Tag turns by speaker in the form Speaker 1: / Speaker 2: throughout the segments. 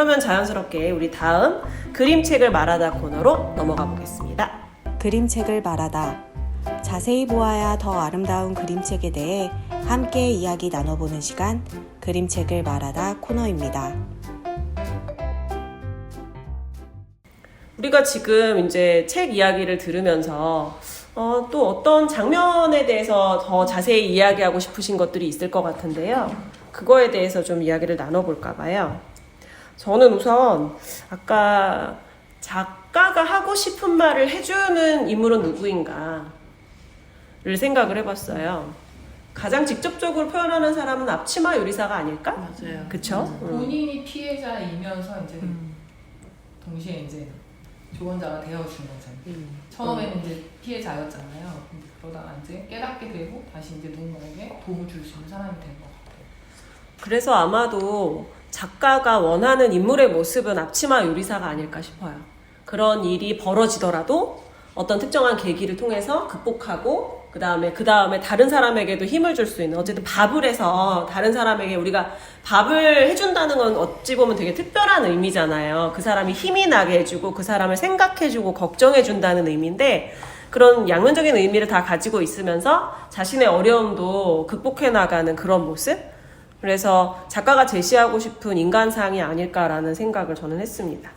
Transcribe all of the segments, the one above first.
Speaker 1: 그러면 자연스럽게 우리 다음 그림책을 말하다 코너로 넘어가 보겠습니다.
Speaker 2: 그림책을 말하다. 자세히 보아야 더 아름다운 그림책에 대해 함께 이야기 나눠보는 시간, 그림책을 말하다 코너입니다.
Speaker 1: 우리가 지금 이제 책 이야기를 들으면서 또 어떤 장면에 대해서 더 자세히 이야기하고 싶으신 것들이 있을 것 같은데요. 그거에 대해서 좀 이야기를 나눠볼까 봐요. 저는 우선 아까 작가가 하고 싶은 말을 해주는 인물은 누구인가를 생각을 해봤어요. 가장 직접적으로 표현하는 사람은 앞치마 요리사가 아닐까?
Speaker 3: 맞아요.
Speaker 1: 그쵸?
Speaker 3: 본인이 피해자이면서 이제 동시에 이제 조언자가 되어준 거잖아요. 처음에는 이제 피해자였잖아요. 근데 그러다가 이제 깨닫게 되고 다시 이제 누군가에게 도움을 줄 수 있는 사람이 된 것 같아요.
Speaker 1: 그래서 아마도 작가가 원하는 인물의 모습은 앞치마 요리사가 아닐까 싶어요. 그런 일이 벌어지더라도 어떤 특정한 계기를 통해서 극복하고 그 다음에 다른 사람에게도 힘을 줄 수 있는, 어쨌든 밥을 해서 다른 사람에게 우리가 밥을 해준다는 건 어찌 보면 되게 특별한 의미잖아요. 그 사람이 힘이 나게 해주고 그 사람을 생각해주고 걱정해준다는 의미인데, 그런 양면적인 의미를 다 가지고 있으면서 자신의 어려움도 극복해 나가는 그런 모습? 그래서 작가가 제시하고 싶은 인간상이 아닐까라는 생각을 저는 했습니다.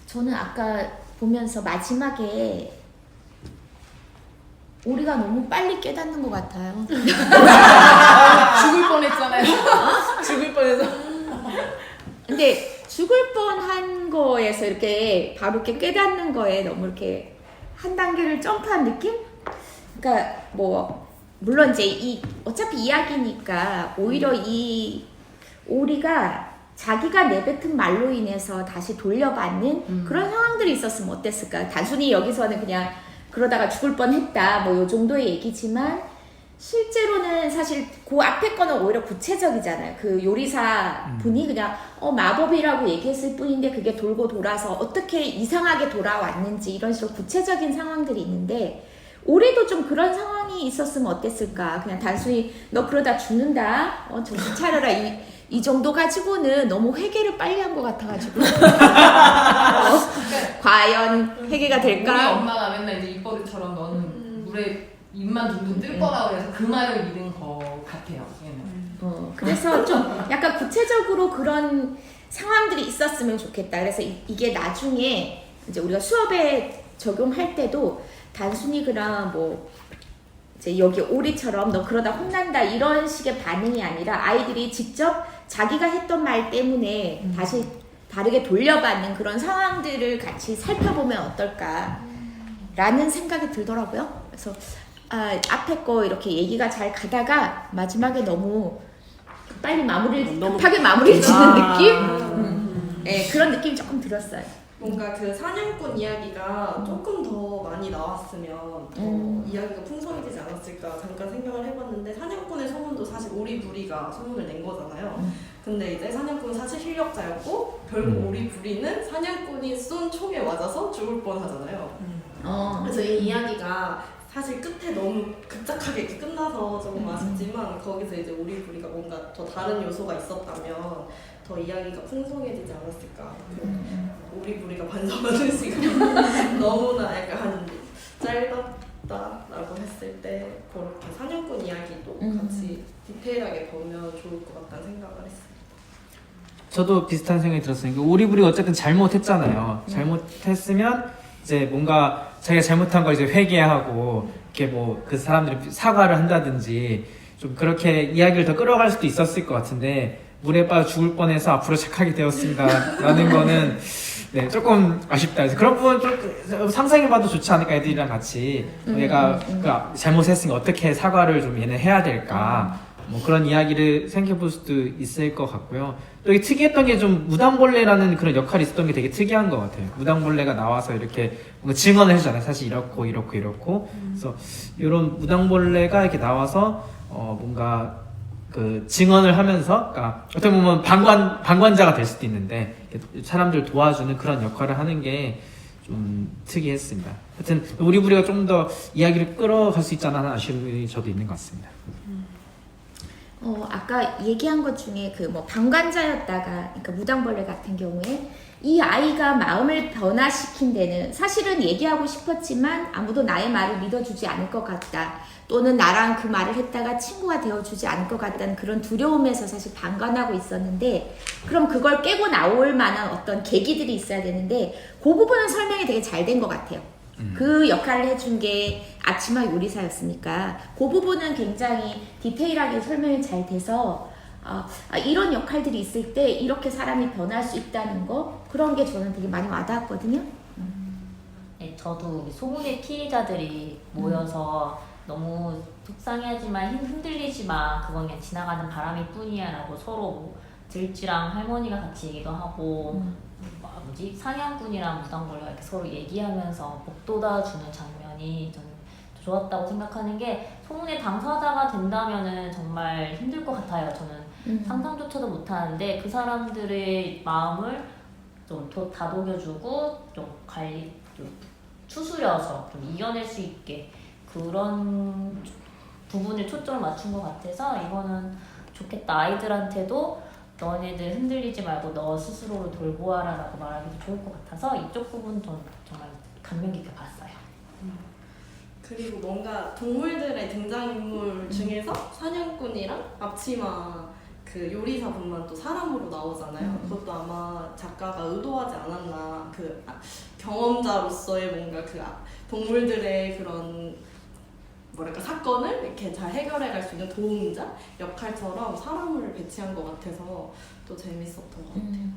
Speaker 4: 저는 아까 보면서 마지막에 우리가 너무 빨리 깨닫는 것 같아요.
Speaker 3: 죽을 뻔했잖아요. 죽을 뻔해서.
Speaker 4: 근데 죽을 뻔한 거에서 이렇게 바로 이렇게 깨닫는 거에 너무 이렇게 한 단계를 점프한 느낌? 그러니까 뭐 물론 이제 어차피 이야기니까 오히려 이 오리가 자기가 내뱉은 말로 인해서 다시 돌려받는 그런 상황들이 있었으면 어땠을까? 단순히 여기서는 그냥 그러다가 죽을 뻔했다 뭐 요 정도의 얘기지만, 실제로는 사실 그 앞에 거는 오히려 구체적이잖아요. 그 요리사 분이 그냥 마법이라고 얘기했을 뿐인데 그게 돌고 돌아서 어떻게 이상하게 돌아왔는지 이런 식으로 구체적인 상황들이 있는데, 올해도 좀 그런 상황이 있었으면 어땠을까? 그냥 단순히 너 그러다 죽는다, 정신 차려라, 이 정도 가지고는 너무 회개를 빨리 한 것 같아가지고 과연 회개가
Speaker 3: 우리
Speaker 4: 될까?
Speaker 3: 엄마가 맨날 이제 입버릇처럼 너는 물에 입만 둥둥 뜰 거라고 그래서 그 말을 믿은 것 같아요. 얘는.
Speaker 4: 그래서 좀 약간 구체적으로 그런 상황들이 있었으면 좋겠다. 그래서 이게 나중에 이제 우리가 수업에 적용할 때도 단순히 그냥 뭐 이제 여기 오리처럼 너 그러다 혼난다 이런 식의 반응이 아니라 아이들이 직접 자기가 했던 말 때문에 다시 다르게 돌려받는 그런 상황들을 같이 살펴보면 어떨까라는 생각이 들더라고요. 그래서 앞에 거 이렇게 얘기가 잘 가다가 마지막에 너무 빨리 급하게 마무리를 짓는 느낌? 네, 그런 느낌이 조금 들었어요.
Speaker 5: 뭔가 그 사냥꾼 이야기가 조금 더 많이 나왔으면 이야기가 풍성해지지 않았을까 잠깐 생각을 해봤는데, 사냥꾼의 소문도 사실 오리부리가 소문을 낸 거잖아요. 근데 이제 사냥꾼은 사실 실력자였고 결국 오리부리는 사냥꾼이 쏜 총에 맞아서 죽을 뻔하잖아요. 그래서 이 이야기가 사실 끝에 너무 급작하게 이렇게 끝나서 조금 아쉽지만, 거기서 이제 오리부리가 뭔가 더 다른 요소가 있었다면 더 이야기가 풍성해지지 않았을까. 오리부리가 반성하는 시간 너무나 약간 한 짧았다라고 했을 때 그렇게 사냥꾼 이야기도 같이 디테일하게 보면 좋을 것 같다는 생각을 했어요.
Speaker 6: 저도 비슷한 생각이 들었어요. 오리부리가 어쨌든 잘못했잖아요. 잘못했으면 이제 뭔가 자기가 잘못한 걸 이제 회개하고 이렇게 뭐 그 사람들이 사과를 한다든지 좀 그렇게 이야기를 더 끌어갈 수도 있었을 것 같은데, 물에 빠져 죽을 뻔해서 앞으로 착하게 되었습니다 라는 거는 네, 조금 아쉽다. 그래서 그런 부분 좀 상상해봐도 좋지 않을까, 애들이랑 같이. 얘가 잘못했으니까 어떻게 사과를 좀 얘는 해야 될까, 뭐 그런 이야기를 생각해볼 수도 있을 것 같고요. 또 이게 특이했던 게 좀 무당벌레라는 그런 역할이 있었던 게 되게 특이한 것 같아요. 무당벌레가 나와서 이렇게 뭔가 증언을 해주잖아요. 사실 이렇고 이렇고 이렇고. 그래서 이런 무당벌레가 이렇게 나와서 뭔가 그 증언을 하면서, 그러니까 어떻게 보면 방관자가 될 수도 있는데 사람들 도와주는 그런 역할을 하는 게 좀 특이했습니다. 하여튼 오리부리가 좀 더 이야기를 끌어갈 수 있지 않나 하는 아쉬움이 저도 있는 것 같습니다.
Speaker 4: 아까 얘기한 것 중에 그 뭐 방관자였다가, 그러니까 무당벌레 같은 경우에 이 아이가 마음을 변화시킨 데는 사실은 얘기하고 싶었지만 아무도 나의 말을 믿어주지 않을 것 같다. 또는 나랑 그 말을 했다가 친구가 되어주지 않을 것 같다는 그런 두려움에서 사실 방관하고 있었는데, 그럼 그걸 깨고 나올 만한 어떤 계기들이 있어야 되는데 그 부분은 설명이 되게 잘 된 것 같아요. 그 역할을 해준 게 앞치마 요리사였으니까 그 부분은 굉장히 디테일하게 설명이 잘 돼서 이런 역할들이 있을 때 이렇게 사람이 변할 수 있다는 거, 그런 게 저는 되게 많이 와닿았거든요.
Speaker 7: 네, 저도 소문의 피해자들이 모여서 너무 속상해하지만 흔들리지 마, 그건 그냥 지나가는 바람일 뿐이야 라고 서로 뭐 들쥐랑 할머니가 같이 얘기도 하고 사냥꾼이랑 무당벌레가 이렇게 서로 얘기하면서 복돋아주는 장면이 저는 좋았다고 생각하는 게, 소문의 당사자가 된다면은 정말 힘들 것 같아요. 저는 상상조차도 못하는데 그 사람들의 마음을 좀 다독여주고 좀 좀 추스려서 좀 이겨낼 수 있게 그런 부분을 초점을 맞춘 것 같아서 이거는 좋겠다. 아이들한테도 너네들 흔들리지 말고 너 스스로를 돌보아라 라고 말하기도 좋을 것 같아서 이쪽 부분 전 정말 감명 깊게 봤어요.
Speaker 5: 그리고 뭔가 동물들의 등장인물 중에서 사냥꾼이랑 앞치마 그 요리사분만 또 사람으로 나오잖아요. 그것도 아마 작가가 의도하지 않았나. 그 경험자로서의 뭔가 그 동물들의 그런 뭐랄까 사건을 이렇게 잘 해결해 갈 수 있는 도움자 역할처럼 사람을 배치한 것 같아서 또 재밌었던 것 같아요.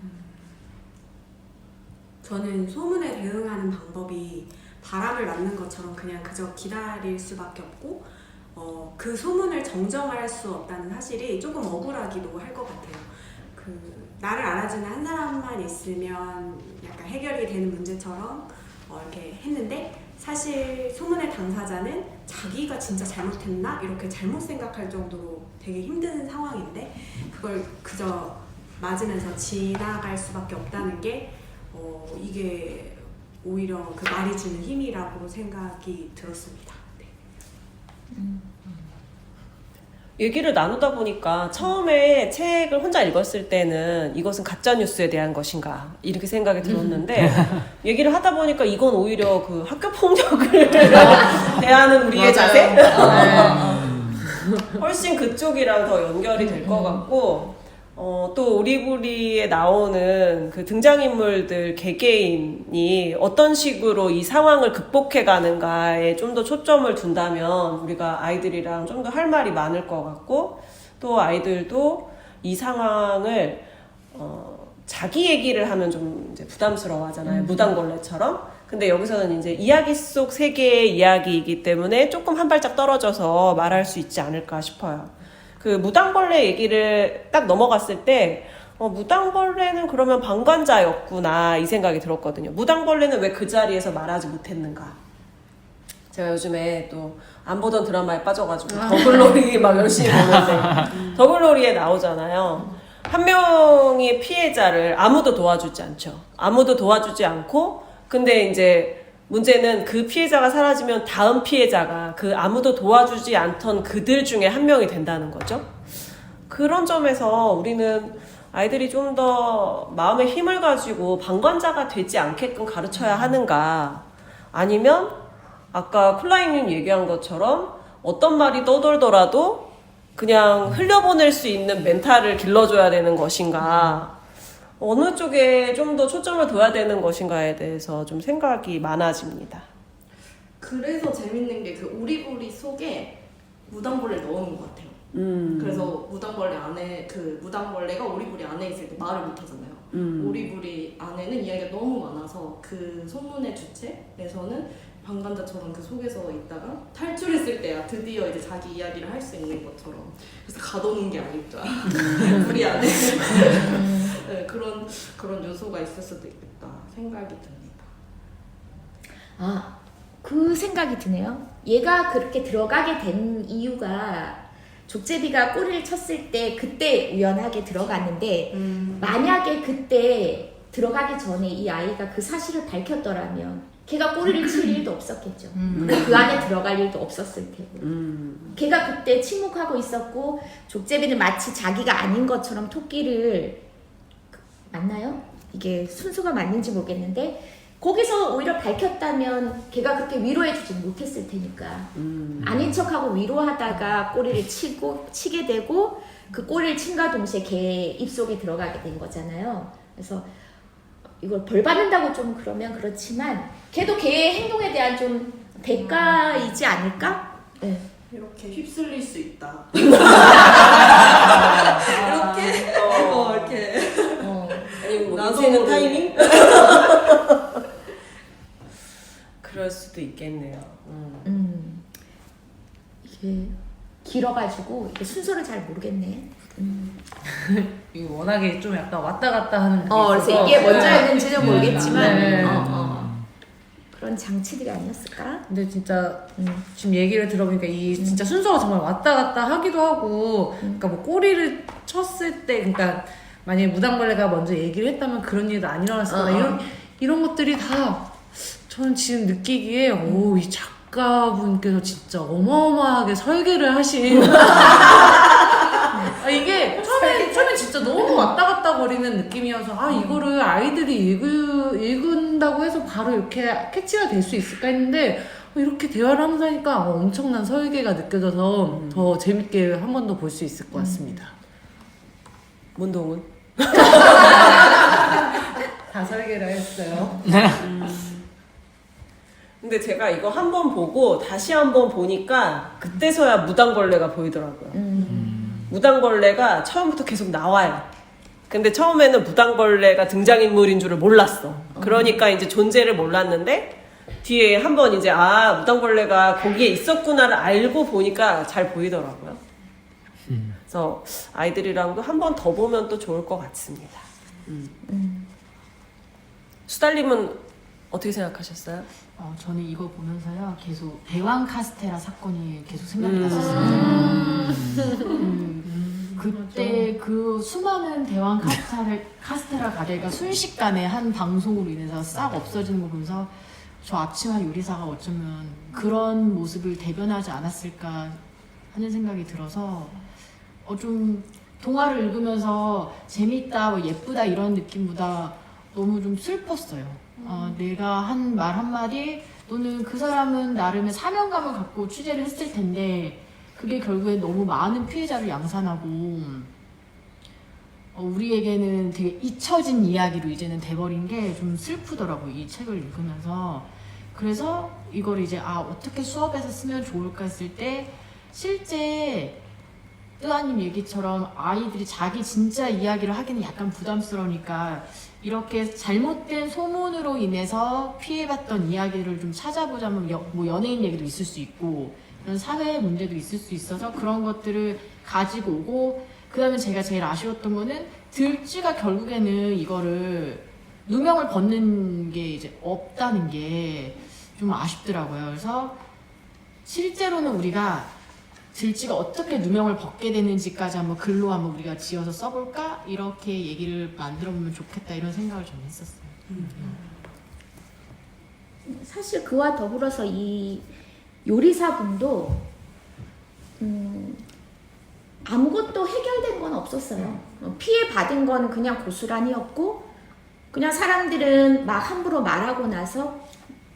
Speaker 8: 저는 소문에 대응하는 방법이 바람을 맞는 것처럼 그냥 그저 기다릴 수밖에 없고 그 소문을 정정할 수 없다는 사실이 조금 억울하기도 할 것 같아요. 나를 알아주는 한 사람만 있으면 약간 해결이 되는 문제처럼 이렇게 했는데, 사실 소문의 당사자는 자기가 진짜 잘못했나? 이렇게 잘못 생각할 정도로 되게 힘든 상황인데 그걸 그저 맞으면서 지나갈 수밖에 없다는 게 이게 오히려 그 말이 주는 힘이라고 생각이 들었습니다. 네.
Speaker 1: 얘기를 나누다 보니까 처음에 책을 혼자 읽었을 때는 이것은 가짜뉴스에 대한 것인가 이렇게 생각이 들었는데 얘기를 하다 보니까 이건 오히려 그 학교 폭력을 대하는 우리의 자세? 훨씬 그쪽이랑 더 연결이 될 것 같고, 또 오리부리에 나오는 그 등장인물들 개개인이 어떤 식으로 이 상황을 극복해 가는가에 좀 더 초점을 둔다면 우리가 아이들이랑 좀 더 할 말이 많을 것 같고, 또 아이들도 이 상황을 자기 얘기를 하면 좀 이제 부담스러워 하잖아요. 무당벌레처럼. 근데 여기서는 이제 이야기 속 세계의 이야기이기 때문에 조금 한 발짝 떨어져서 말할 수 있지 않을까 싶어요. 그 무당벌레 얘기를 딱 넘어갔을 때 무당벌레는 그러면 방관자였구나 이 생각이 들었거든요. 무당벌레는 왜 그 자리에서 말하지 못했는가. 제가 요즘에 또 안 보던 드라마에 빠져가지고 더글로리 막 열심히 보는데 더글로리에 나오잖아요. 한 명의 피해자를 아무도 도와주지 않죠. 아무도 도와주지 않고, 근데 이제 문제는 그 피해자가 사라지면 다음 피해자가 그 아무도 도와주지 않던 그들 중에 한 명이 된다는 거죠. 그런 점에서 우리는 아이들이 좀 더 마음의 힘을 가지고 방관자가 되지 않게끔 가르쳐야 하는가, 아니면 아까 콜라잉님 얘기한 것처럼 어떤 말이 떠돌더라도 그냥 흘려보낼 수 있는 멘탈을 길러줘야 되는 것인가, 어느 쪽에 좀 더 초점을 둬야 되는 것인가에 대해서 좀 생각이 많아집니다.
Speaker 5: 그래서 재밌는 게 그 오리부리 속에 무당벌레를 넣는 것 같아요. 그래서 무당벌레 안에 그 무당벌레가 오리부리 안에 있을 때 말을 못 하잖아요. 오리부리 안에는 이야기가 너무 많아서 그 소문의 주체에서는 방관자처럼 그 속에서 있다가 탈출했을 때야 드디어 이제 자기 이야기를 할 수 있는 것처럼, 그래서 가둬놓은 게 아닐까. 우리 안에 네, 그런 요소가 있을 수도 있겠다 생각이 듭니다.
Speaker 4: 그 생각이 드네요. 얘가 그렇게 들어가게 된 이유가 족제비가 꼬리를 쳤을 때 그때 우연하게 들어갔는데 만약에 그때 들어가기 전에 이 아이가 그 사실을 밝혔더라면 걔가 꼬리를 칠 일도 없었겠죠. 그 안에 들어갈 일도 없었을 테고. 걔가 그때 침묵하고 있었고 족제비는 마치 자기가 아닌 것처럼 토끼를 맞나요? 이게 순서가 맞는지 모르겠는데 거기서 오히려 밝혔다면 걔가 그렇게 위로해주지 못했을 테니까 아닌 척하고 위로하다가 꼬리를 치게 되고 그 꼬리를 친과 동시에 걔 입속에 들어가게 된 거잖아요. 그래서 이걸 벌 받는다고 좀 그러면 그렇지만 걔도 걔의 행동에 대한 좀 대가이지 않을까? 네.
Speaker 5: 이렇게 휩쓸릴 수 있다.
Speaker 1: 이렇게
Speaker 5: 이렇게.
Speaker 1: 아니면 뭐
Speaker 5: 나도
Speaker 1: 인생은
Speaker 5: 모르게.
Speaker 1: 타이밍? 그럴 수도 있겠네요.
Speaker 4: 이게 길어가지고 이게 순서를 잘 모르겠네.
Speaker 3: 이게 워낙에 좀 약간 왔다 갔다 하는 게
Speaker 4: 그래서
Speaker 3: 있어서
Speaker 4: 이게 먼저였는지는 모르겠지만
Speaker 3: 네.
Speaker 4: 그런 장치들이 아니었을까?
Speaker 3: 근데 진짜 지금 얘기를 들어보니까 이 진짜 순서가 정말 왔다 갔다 하기도 하고 그러니까 뭐 꼬리를 쳤을 때 그러니까 만약에 무당벌레가 먼저 얘기를 했다면 그런 일도 안 일어났을 거다 이런 것들이 다 저는 지금 느끼기에 오, 이 작가분께서 진짜 어마어마하게 설계를 하신 이게 처음에 진짜 너무 왔다 갔다 거리는 느낌이어서 이거를 아이들이 읽은다고 해서 바로 이렇게 캐치가 될 수 있을까 했는데 이렇게 대화를 하면서 하니까 엄청난 설계가 느껴져서 더 재밌게 한 번 더 볼 수 있을 것 같습니다.
Speaker 1: 문동은?
Speaker 3: 다 설계를 했어요.
Speaker 1: 근데 제가 이거 한 번 보고 다시 한 번 보니까 그때서야 무당벌레가 보이더라고요. 무당벌레가 처음부터 계속 나와요. 근데 처음에는 무당벌레가 등장인물인 줄을 몰랐어. 그러니까 이제 존재를 몰랐는데 뒤에 한 번 이제 무당벌레가 거기에 있었구나를 알고 보니까 잘 보이더라고요. 그래서 아이들이랑도 한 번 더 보면 또 좋을 것 같습니다. 수달님은 어떻게 생각하셨어요?
Speaker 9: 저는 이거 보면서요 계속 대왕 카스테라 사건이 계속 생각이 났었어요. 그때 그 수많은 대왕 카스테라 가게가 순식간에 한 방송으로 인해서 싹 없어지는 거 보면서 저 앞치마 요리사가 어쩌면 그런 모습을 대변하지 않았을까 하는 생각이 들어서 좀 동화를 읽으면서 재밌다, 뭐 예쁘다 이런 느낌보다 너무 좀 슬펐어요. 내가 한 말 한마디 또는 그 사람은 나름의 사명감을 갖고 취재를 했을 텐데 그게 결국에 너무 많은 피해자를 양산하고 우리에게는 되게 잊혀진 이야기로 이제는 돼버린 게 좀 슬프더라고요. 이 책을 읽으면서. 그래서 이걸 이제 어떻게 수업에서 쓰면 좋을까 했을 때 실제 뜨아님 얘기처럼 아이들이 자기 진짜 이야기를 하기는 약간 부담스러우니까 이렇게 잘못된 소문으로 인해서 피해봤던 이야기를 좀 찾아보자면 뭐 연예인 얘기도 있을 수 있고 그런 사회 문제도 있을 수 있어서 그런 것들을 가지고 오고 그 다음에 제가 제일 아쉬웠던 거는 들쥐가 결국에는 이거를 누명을 벗는 게 이제 없다는 게 좀 아쉽더라고요. 그래서 실제로는 우리가 들쥐가 어떻게 누명을 벗게 되는지까지 한번 글로 한번 우리가 지어서 써볼까? 이렇게 얘기를 만들어보면 좋겠다 이런 생각을 좀 했었어요.
Speaker 4: 사실 그와 더불어서 이 요리사분도 아무것도 해결된 건 없었어요. 피해 받은 건 그냥 고스란히였고 그냥 사람들은 막 함부로 말하고 나서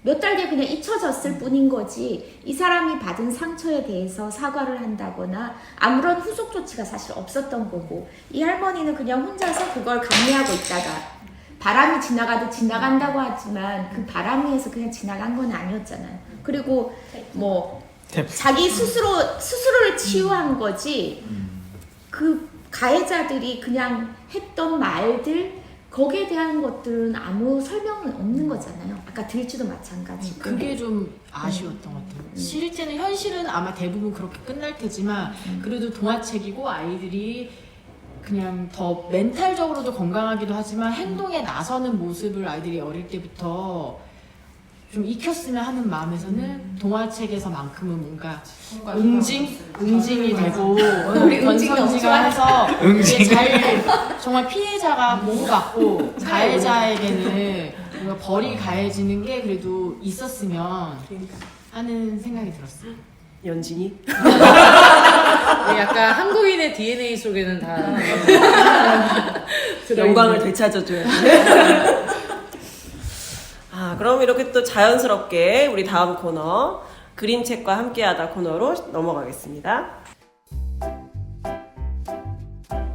Speaker 4: 몇 달 뒤에 그냥 잊혀졌을 뿐인 거지 이 사람이 받은 상처에 대해서 사과를 한다거나 아무런 후속 조치가 사실 없었던 거고 이 할머니는 그냥 혼자서 그걸 감내하고 있다가 바람이 지나가도 지나간다고 하지만 그 바람 위에서 그냥 지나간 건 아니었잖아요. 그리고 뭐 자기 스스로를 치유한 거지 그 가해자들이 그냥 했던 말들 거기에 대한 것들은 아무 설명은 없는 거잖아요. 아까 들쥐도 마찬가지고.
Speaker 9: 그게 좀 아쉬웠던 것 같아요. 실제는 현실은 아마 대부분 그렇게 끝날 테지만 그래도 동화책이고 아이들이 그냥 더 멘탈적으로도 건강하기도 하지만 행동에 나서는 모습을 아이들이 어릴 때부터 좀 익혔으면 하는 마음에서는 동화책에서만큼은 뭔가 응징이 되고 건선지가 해서 이게 잘 정말 피해자가 몸 같고 가해자에게는 뭔가 벌이 가해지는 게 그래도 있었으면 하는 생각이 들었어요.
Speaker 1: 연진이?
Speaker 10: 약간 한국인의 DNA 속에는 다
Speaker 1: 영광을 되찾아줘야 돼. 그럼 이렇게 또 자연스럽게 우리 다음 코너 그림책과 함께하다 코너로 넘어가겠습니다.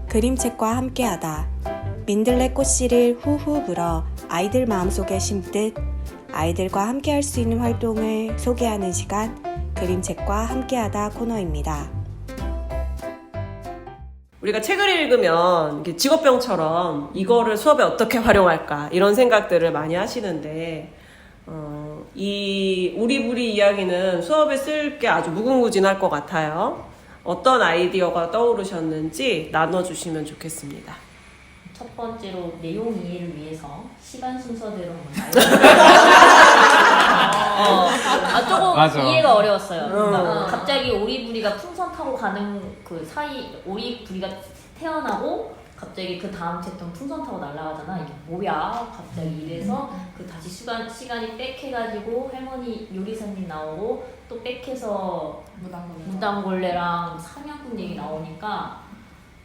Speaker 2: 그림책과 함께하다. 민들레 꽃씨를 후후 불어 아이들 마음속에 심듯 아이들과 함께할 수 있는 활동을 소개하는 시간 그림책과 함께하다 코너입니다.
Speaker 1: 우리가 책을 읽으면 이렇게 직업병처럼 이거를 수업에 어떻게 활용할까 이런 생각들을 많이 하시는데 이 우리부리 이야기는 수업에 쓸 게 아주 무궁무진할 것 같아요. 어떤 아이디어가 떠오르셨는지 나눠주시면 좋겠습니다.
Speaker 7: 첫 번째로 내용 이해를 위해서 시간 순서대로 조금
Speaker 6: 맞아.
Speaker 7: 이해가 어려웠어요. 그러니까 갑자기 오리부리가 풍선 타고 가는 그 사이 오리부리가 태어나고 갑자기 그 다음 챕터는 풍선 타고 날아가잖아. 이게 뭐야? 갑자기 이래서 그 다시 시간이 빽해가지고 할머니 요리사님 나오고 또 빽해서 무당벌레랑 사냥꾼 얘기 나오니까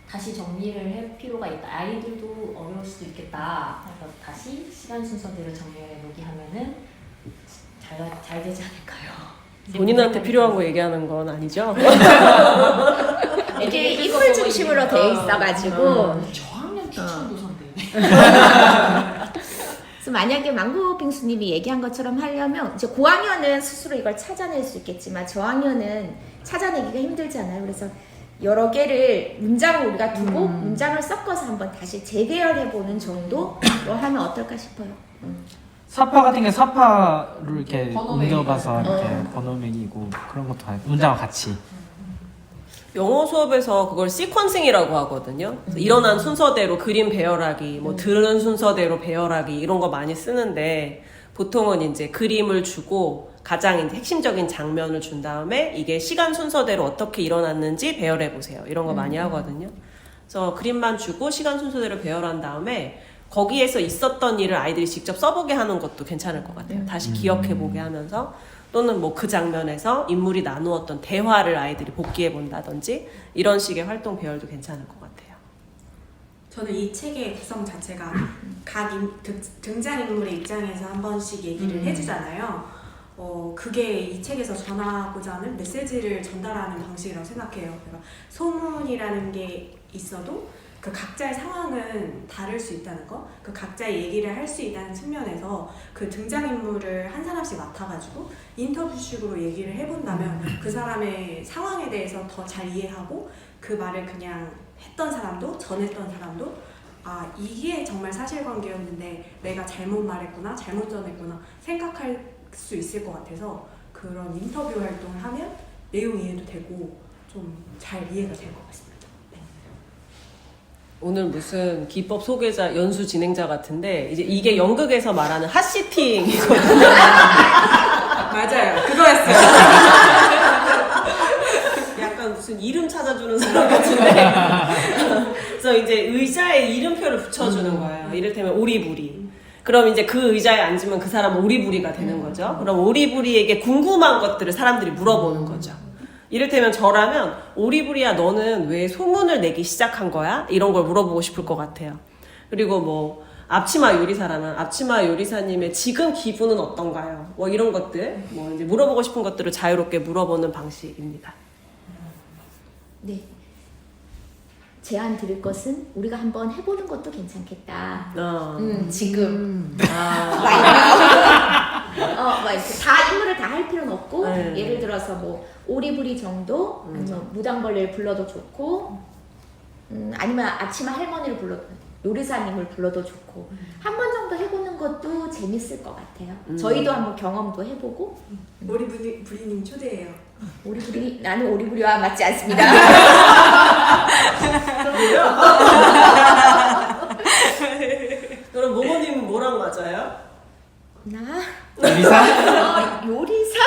Speaker 7: 다시 정리를 할 필요가 있다. 아이들도 어려울 수도 있겠다. 그래서 다시 시간 순서대로 정리해 놓기 하면은 잘 되지 않을까요?
Speaker 1: 본인한테 필요한 거 얘기하는 건 아니죠?
Speaker 4: 이게 인물 중심으로 되어 있어가지고
Speaker 9: 저학년 추천 도서인데.
Speaker 4: 그래서 만약에 망고빙수님이 얘기한 것처럼 하려면 이제 고학년은 스스로 이걸 찾아낼 수 있겠지만 저학년은 찾아내기가 힘들잖아요. 그래서 여러 개를 문장을 우리가 두고 문장을 섞어서 한번 다시 재배열해보는 정도로 하면 어떨까 싶어요.
Speaker 6: 사파 같은 게 사파로 이렇게
Speaker 3: 번호매기.
Speaker 6: 옮겨봐서 이렇게 번호 매기고 그런 것도 문장과 같이.
Speaker 1: 영어 수업에서 그걸 시퀀싱이라고 하거든요. 그래서 일어난 순서대로 그림 배열하기, 뭐 들은 순서대로 배열하기 이런 거 많이 쓰는데 보통은 이제 그림을 주고 가장 이제 핵심적인 장면을 준 다음에 이게 시간 순서대로 어떻게 일어났는지 배열해 보세요. 이런 거 많이 하거든요. 그래서 그림만 주고 시간 순서대로 배열한 다음에 거기에서 있었던 일을 아이들이 직접 써보게 하는 것도 괜찮을 것 같아요. 다시 기억해보게 하면서 또는 뭐 그 장면에서 인물이 나누었던 대화를 아이들이 복기해 본다든지 이런 식의 활동 배열도 괜찮을 것 같아요.
Speaker 8: 저는 이 책의 구성 자체가 각 등장인물의 입장에서 한 번씩 얘기를 해주잖아요. 그게 이 책에서 전하고자 하는 메시지를 전달하는 방식이라고 생각해요. 그러니까 소문이라는 게 있어도 그 각자의 상황은 다를 수 있다는 거, 그 각자의 얘기를 할 수 있다는 측면에서 그 등장인물을 한 사람씩 맡아가지고 인터뷰식으로 얘기를 해본다면 그 사람의 상황에 대해서 더 잘 이해하고 그 말을 그냥 했던 사람도 전했던 사람도 아 이게 정말 사실관계였는데 내가 잘못 말했구나 잘못 전했구나 생각할 수 있을 것 같아서 그런 인터뷰 활동을 하면 내용 이해도 되고 좀 잘 이해가 될 것 같습니다.
Speaker 1: 오늘 무슨 기법 소개자, 연수 진행자 같은데 이제 이게 연극에서 말하는 핫시팅이거든요.
Speaker 8: 맞아요. 그거였어요.
Speaker 1: 약간 무슨 이름 찾아주는 사람 같은데. 그래서 이제 의자에 이름표를 붙여주는 거예요. 이를테면 오리부리. 그럼 이제 그 의자에 앉으면 그 사람은 오리부리가 되는 거죠. 그럼 오리부리에게 궁금한 것들을 사람들이 물어보는 거죠. 이를테면 저라면 오리부리야 너는 왜 소문을 내기 시작한 거야? 이런 걸 물어보고 싶을 것 같아요. 그리고 뭐 앞치마 요리사라면 앞치마 요리사님의 지금 기분은 어떤가요? 뭐 이런 것들 뭐 이제 물어보고 싶은 것들을 자유롭게 물어보는 방식입니다.
Speaker 4: 네. 제안 드릴 것은 우리가 한번 해보는 것도 괜찮겠다. 지금. 막 이렇게 다 인물을 다 할 필요는 없고
Speaker 1: 네.
Speaker 4: 예를 들어서 뭐 오리부리 정도 아니면 무당벌레를 불러도 좋고 아니면 아침에 할머니를 불러도 요리사님을 불러도 좋고 한 번 정도 해보는 것도 재밌을 것 같아요. 저희도 한번 경험도 해보고
Speaker 8: 오리부리님 초대해요.
Speaker 4: 오리부리 나는 오리부리와 맞지 않습니다.
Speaker 1: 그럼 모모님은 뭐랑 맞아요?
Speaker 4: 나
Speaker 6: 요리사?
Speaker 4: 요리사?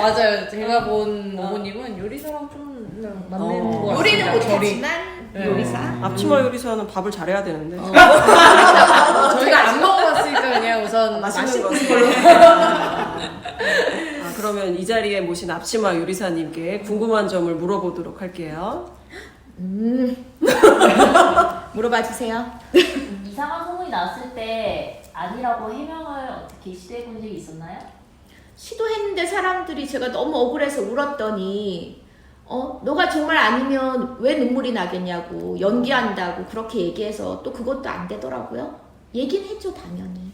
Speaker 10: 맞아요. 제가 본 어머님은 요리사랑 좀 맞는 거 같아요.
Speaker 4: 요리는
Speaker 10: 결이.
Speaker 4: 못하지만
Speaker 1: 네.
Speaker 4: 요리사.
Speaker 1: 앞치마 요리사는 밥을 잘해야 되는데.
Speaker 10: 저희가 안 먹어봤으니까 그냥 우선
Speaker 1: 맛있는
Speaker 10: 맛있는
Speaker 1: 걸로.
Speaker 10: 걸로.
Speaker 1: 그러면 이 자리에 모신 앞치마 요리사님께 궁금한 점을 물어보도록 할게요.
Speaker 4: 물어봐 주세요.
Speaker 7: 이상한 소문이 났을 때 아니라고 해명을 어떻게 시도해 본 적이 있었나요?
Speaker 4: 시도했는데 사람들이 제가 너무 억울해서 울었더니 너가 정말 아니면 왜 눈물이 나겠냐고 연기한다고 그렇게 얘기해서 또 그것도 안 되더라고요. 얘기는 했죠 당연히.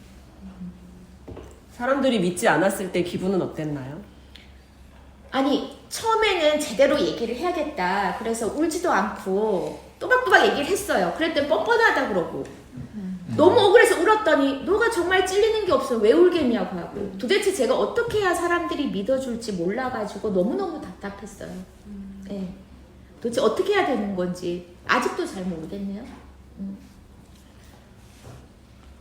Speaker 1: 사람들이 믿지 않았을 때 기분은 어땠나요?
Speaker 4: 아니 처음에는 제대로 얘기를 해야겠다 그래서 울지도 않고 또박또박 얘기를 했어요. 그랬더니 뻔뻔하다 그러고 너무 억울해서 울었더니 너가 정말 찔리는 게 없으면 왜 울겠냐고 하고 도대체 제가 어떻게 해야 사람들이 믿어줄지 몰라가지고 너무너무 답답했어요. 네. 도대체 어떻게 해야 되는 건지 아직도 잘 모르겠네요.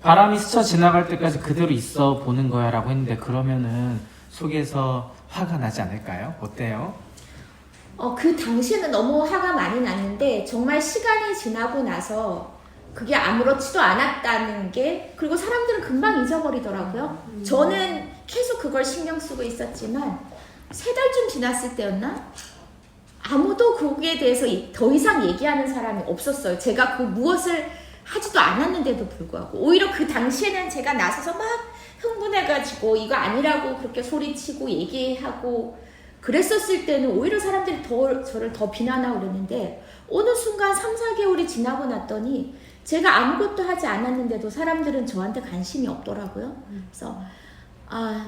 Speaker 6: 바람이 스쳐 지나갈 때까지 그대로 있어 보는 거야 라고 했는데 그러면은 속에서 화가 나지 않을까요? 어때요?
Speaker 4: 그 당시에는 너무 화가 많이 났는데 정말 시간이 지나고 나서 그게 아무렇지도 않았다는 게 그리고 사람들은 금방 잊어버리더라고요. 저는 계속 그걸 신경 쓰고 있었지만 3달쯤 지났을 때였나? 아무도 거기에 대해서 더 이상 얘기하는 사람이 없었어요. 제가 그 무엇을 하지도 않았는데도 불구하고 오히려 그 당시에는 제가 나서서 막 흥분해가지고 이거 아니라고 그렇게 소리치고 얘기하고 그랬었을 때는 오히려 사람들이 저를 더 비난하고 그랬는데 어느 순간 3, 4개월이 지나고 났더니 제가 아무것도 하지 않았는데도 사람들은 저한테 관심이 없더라고요. 그래서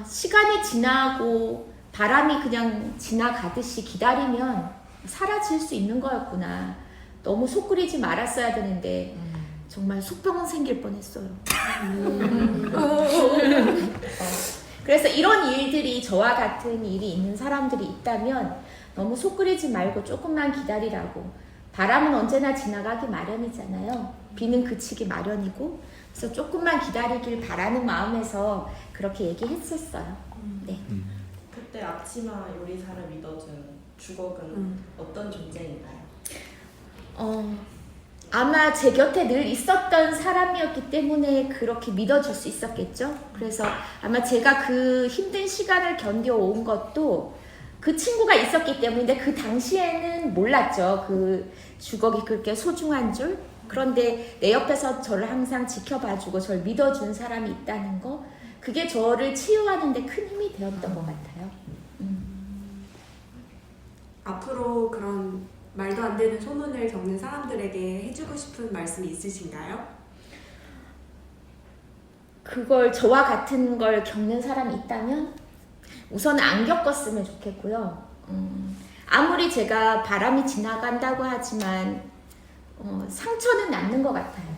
Speaker 4: 시간이 지나고 바람이 그냥 지나가듯이 기다리면 사라질 수 있는 거였구나. 너무 속 끓이지 말았어야 되는데 정말 속병은 생길 뻔했어요. 그래서 이런 일들이 저와 같은 일이 있는 사람들이 있다면 너무 속 끓이지 말고 조금만 기다리라고. 바람은 언제나 지나가기 마련이잖아요. 비는 그치기 마련이고. 그래서 조금만 기다리길 바라는 마음에서 그렇게 얘기했었어요. 네.
Speaker 5: 그때 앞치마 요리사를 믿어준 주걱은 어떤 존재인가요?
Speaker 4: 아마 제 곁에 늘 있었던 사람이었기 때문에 그렇게 믿어줄 수 있었겠죠. 그래서 아마 제가 그 힘든 시간을 견뎌온 것도 그 친구가 있었기 때문인데 그 당시에는 몰랐죠. 그 주걱이 그렇게 소중한 줄. 그런데 내 옆에서 저를 항상 지켜봐주고 저를 믿어준 사람이 있다는 거. 그게 저를 치유하는 데 큰 힘이 되었던 것 같아요.
Speaker 8: 앞으로 그런 말도 안 되는 소문을 겪는 사람들에게 해주고 싶은 말씀이 있으신가요?
Speaker 4: 그걸 저와 같은 걸 겪는 사람이 있다면 우선 안 겪었으면 좋겠고요. 아무리 제가 바람이 지나간다고 하지만 상처는 남는 것 같아요.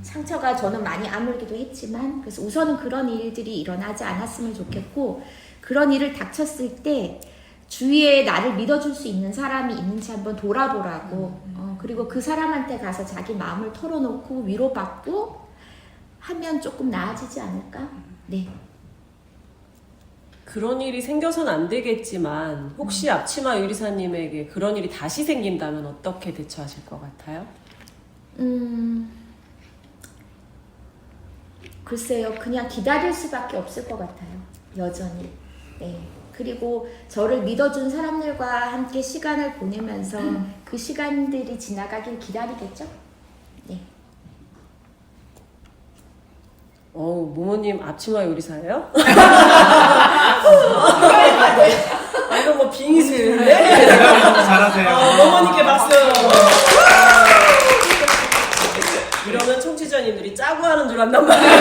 Speaker 4: 상처가 저는 많이 아물기도 했지만 그래서 우선은 그런 일들이 일어나지 않았으면 좋겠고 그런 일을 닥쳤을 때 주위에 나를 믿어줄 수 있는 사람이 있는지 한번 돌아보라고 그리고 그 사람한테 가서 자기 마음을 털어놓고 위로받고 하면 조금 나아지지 않을까? 네.
Speaker 1: 그런 일이 생겨서는 안 되겠지만 혹시 앞치마 요리사님에게 그런 일이 다시 생긴다면 어떻게 대처하실 것 같아요?
Speaker 4: 글쎄요. 그냥 기다릴 수밖에 없을 것 같아요. 여전히. 네. 그리고 저를 믿어준 사람들과 함께 시간을 보내면서 그 시간들이 지나가길 기다리겠죠? 네.
Speaker 1: 모모님 앞치마 요리사예요? 이거 뭐 빙의술인데?
Speaker 6: 잘하세요.
Speaker 1: 모모님께 박수! 이러면 청취자님들이 짜고 하는 줄 안단 말이에요.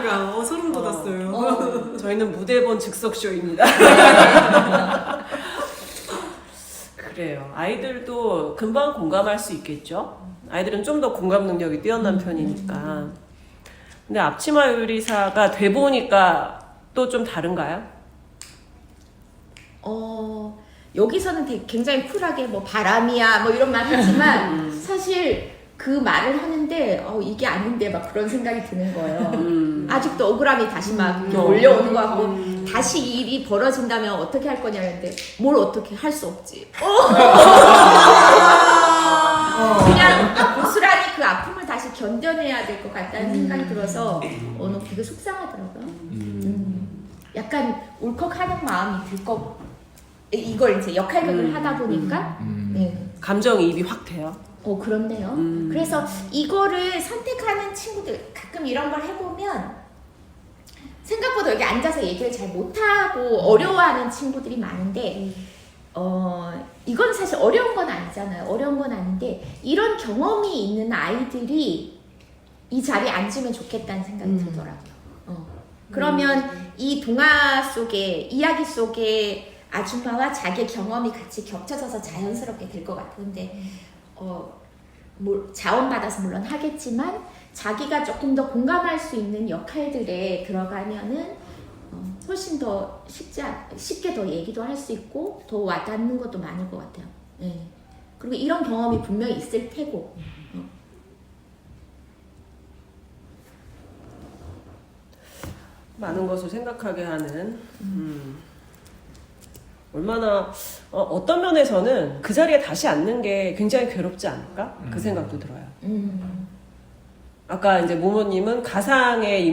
Speaker 5: 그러니까 소름 돋았어요.
Speaker 1: 저희는 무대본 즉석쇼입니다. 그래요. 아이들도 금방 공감할 수 있겠죠? 아이들은 좀 더 공감 능력이 뛰어난 편이니까. 근데 앞치마 요리사가 돼보니까 또 좀 다른가요?
Speaker 4: 여기서는 굉장히 쿨하게 뭐 바람이야 뭐 이런 말 하지만 사실 그 말을 하는데 이게 아닌데 막 그런 생각이 드는 거예요. 아직도 억울함이 다시 막 이렇게 올려오는 것 같고 다시 이 일이 벌어진다면 어떻게 할 거냐는데 뭘 어떻게 할 수 없지. 그냥 고스란히 그 아픔을 다시 견뎌내야 될 것 같다는 생각이 들어서 너무 되게 속상하더라고요. 약간 울컥하는 마음이 들 거. 이걸 이제 역할극을 하다 보니까 네.
Speaker 1: 감정이입이 확 돼요.
Speaker 4: 그렇네요. 그래서 이거를 선택하는 친구들 가끔 이런 걸 해보면 생각보다 여기 앉아서 얘기를 잘 못하고 어려워하는 친구들이 많은데 이건 사실 어려운 건 아니잖아요. 어려운 건 아닌데 이런 경험이 있는 아이들이 이 자리에 앉으면 좋겠다는 생각이 들더라고요. 그러면 이 동화 속에 이야기 속에 아줌마와 자기의 경험이 같이 겹쳐져서 자연스럽게 될 것 같은데 자원받아서 물론 하겠지만 자기가 조금 더 공감할 수 있는 역할들에 들어가면은 훨씬 더 쉽게 더 얘기도 할 수 있고 더 와닿는 것도 많을 것 같아요. 네. 그리고 이런 경험이 분명히 있을 테고.
Speaker 1: 많은 것을 생각하게 하는 얼마나 어떤 면에서는 그 자리에 다시 앉는 게 굉장히 괴롭지 않을까? 그 생각도 들어요. 아까 이제 모모님은 가상의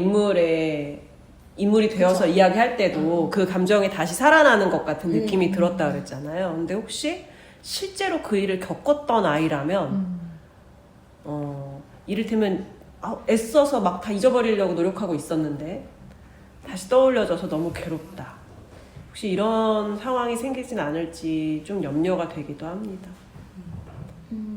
Speaker 1: 인물이 되어서 이야기할 때도 그 감정이 다시 살아나는 것 같은 느낌이 들었다 그랬잖아요. 근데 혹시 실제로 그 일을 겪었던 아이라면 이를테면 애써서 막 다 잊어버리려고 노력하고 있었는데 다시 떠올려져서 너무 괴롭다. 혹시 이런 상황이 생기진 않을지 좀 염려가 되기도 합니다.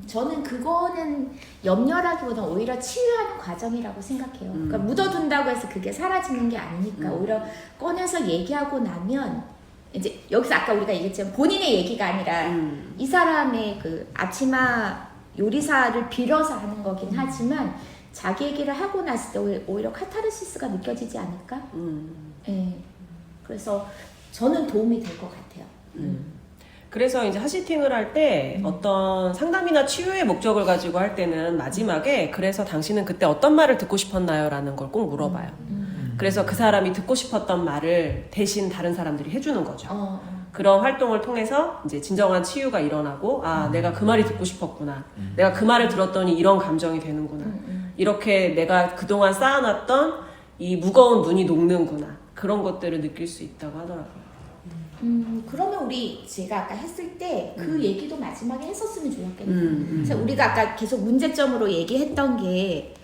Speaker 4: 저는 그거는 염려라기보다 오히려 치유하는 과정이라고 생각해요. 그러니까 묻어둔다고 해서 그게 사라지는 게 아니니까 오히려 꺼내서 얘기하고 나면 이제 여기서 아까 우리가 얘기했지만 본인의 얘기가 아니라 이 사람의 그 앞치마 요리사를 빌어서 하는 거긴 하지만 자기 얘기를 하고 났을 때 오히려 카타르시스가 느껴지지 않을까? 네. 그래서 저는 도움이 될 것 같아요.
Speaker 1: 그래서 이제 하시팅을 할 때 어떤 상담이나 치유의 목적을 가지고 할 때는 마지막에 그래서 당신은 그때 어떤 말을 듣고 싶었나요? 라는 걸 꼭 물어봐요. 그래서 그 사람이 듣고 싶었던 말을 대신 다른 사람들이 해주는 거죠. 그런 활동을 통해서 이제 진정한 치유가 일어나고 내가 그 말이 듣고 싶었구나. 내가 그 말을 들었더니 이런 감정이 되는구나. 이렇게 내가 그동안 쌓아놨던 이 무거운 눈이 녹는구나. 그런 것들을 느낄 수 있다고 하더라고요.
Speaker 4: 그러면 제가 아까 했을 때 그 얘기도 마지막에 했었으면 좋았겠네요. 그래서 우리가 아까 계속 문제점으로 얘기했던 게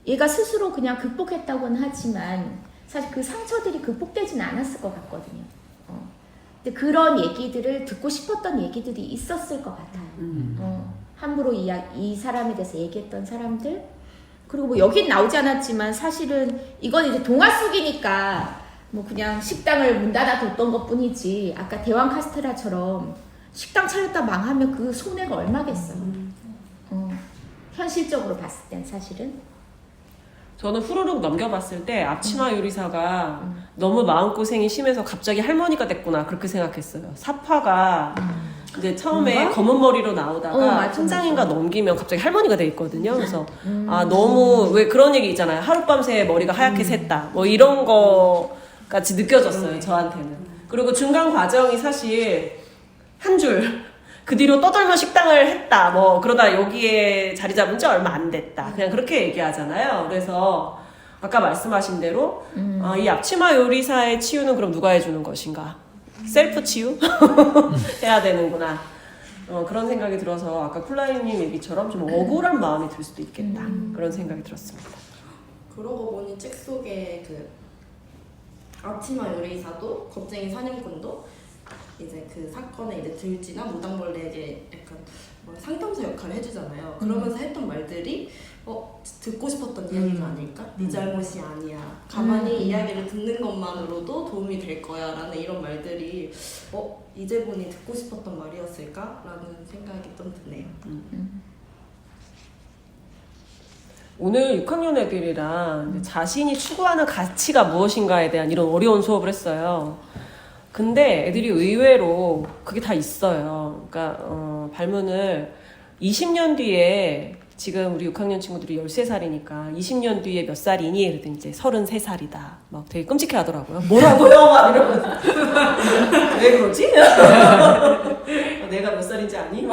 Speaker 4: 얘가 스스로 그냥 극복했다고는 하지만 사실 그 상처들이 극복되진 않았을 것 같거든요. 근데 그런 얘기들을 듣고 싶었던 얘기들이 있었을 것 같아요. 함부로 이 사람에 대해서 얘기했던 사람들 그리고 뭐 여긴 나오지 않았지만 사실은 이건 이제 동화 속이니까 뭐 그냥 식당을 문 닫아뒀던 것 뿐이지 아까 대왕 카스테라처럼 식당 차렸다 망하면 그 손해가 얼마겠어요. 현실적으로 봤을 땐 사실은
Speaker 1: 저는 후루룩 넘겨봤을 때 앞치마 요리사가 너무 마음고생이 심해서 갑자기 할머니가 됐구나 그렇게 생각했어요. 사파가 이제 처음에 검은 머리로 나오다가 한 장인가 넘기면 갑자기 할머니가 돼 있거든요. 그래서 너무 왜 그런 얘기 있잖아요. 하룻밤새 머리가 하얗게 샜다 뭐 이런 거 같이 느껴졌어요. 저한테는. 그리고 중간 과정이 사실 한 줄 그 뒤로 떠돌며 식당을 했다 뭐 그러다 여기에 자리 잡은 지 얼마 안 됐다 그냥 그렇게 얘기하잖아요. 그래서 아까 말씀하신 대로 이 앞치마 요리사의 치유는 그럼 누가 해주는 것인가? 셀프 치유? 해야 되는구나. 그런 생각이 들어서 아까 쿨라이님 얘기처럼 좀 억울한 마음이 들 수도 있겠다. 그런 생각이 들었습니다.
Speaker 5: 그러고 보니 책 속에 그 앞치마 요리사도 겁쟁이 사냥꾼도 이제 그 사건에 이제 들쥐나 무당벌레에게 약간 상담소 역할을 해주잖아요. 그러면서 했던 말들이 듣고 싶었던 이야기가 아닐까? 네 잘못이 아니야. 가만히 이야기를 듣는 것만으로도 도움이 될 거야 라는 이런 말들이 이제 보니 듣고 싶었던 말이었을까? 라는 생각이 좀 드네요.
Speaker 1: 오늘 6학년 애들이랑 자신이 추구하는 가치가 무엇인가에 대한 이런 어려운 수업을 했어요. 근데 애들이 의외로 그게 다 있어요. 그러니까 발문을 20년 뒤에 지금 우리 6학년 친구들이 13살이니까 20년 뒤에 몇 살이니? 그랬더니 이제 33살이다. 막 되게 끔찍해 하더라고요. 뭐라고요? 막 이러면서. 왜 그러지? 내가 몇 살인지 아니?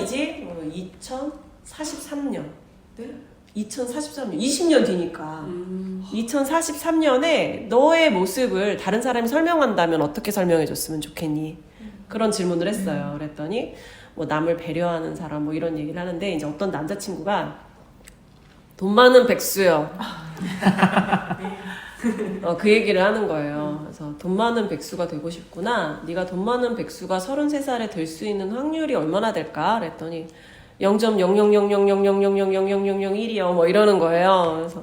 Speaker 1: 내년이지 2043년.
Speaker 5: 네?
Speaker 1: 2043년, 20년 뒤니까. 2043년에 너의 모습을 다른 사람이 설명한다면 어떻게 설명해줬으면 좋겠니? 그런 질문을 했어요. 그랬더니 뭐 남을 배려하는 사람 뭐 이런 얘기를 하는데 이제 어떤 남자친구가 돈 많은 백수요. 그 얘기를 하는 거예요. 그래서 돈 많은 백수가 되고 싶구나. 네가 돈 많은 백수가 33살에 될 수 있는 확률이 얼마나 될까? 그랬더니 0.0000000000001이요. 뭐 이러는 거예요. 그래서